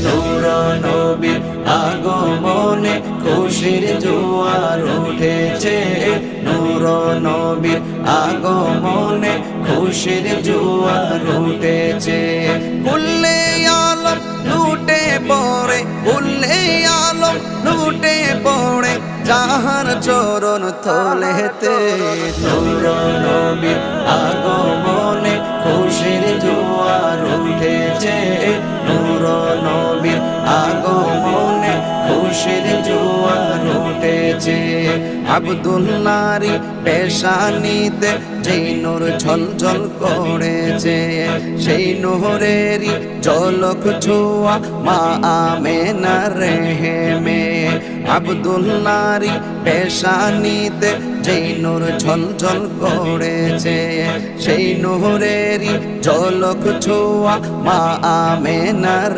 নূর নবীর আগমনে খুশির জোয়ার উঠেছে, নূর নবীর আগমনে খুশির জোয়ার উঠেছে। কুল্লে আলম লুটে পড়ে, কুল্লে আলম লুটে পড়ে যাহার চরণ তলেতে, নূর নবীর আগমনে খুশির জোয়ার উঠেছে, নূর নবীর আগমনে খুশির জোয়ার উঠেছে। আব্দুল্লাহরি পেশানিতে যেই নূর ঝলঝল করেছে, সেই নূরেরই ঝলক ছোঁয়া মা আমেনার রেহেমে। আব্দুল্লাহরি পেশানিতে যেই নূর ঝলঝল করেছে, সেই নূরেরই ঝলক ছোঁয়া মা আমেনার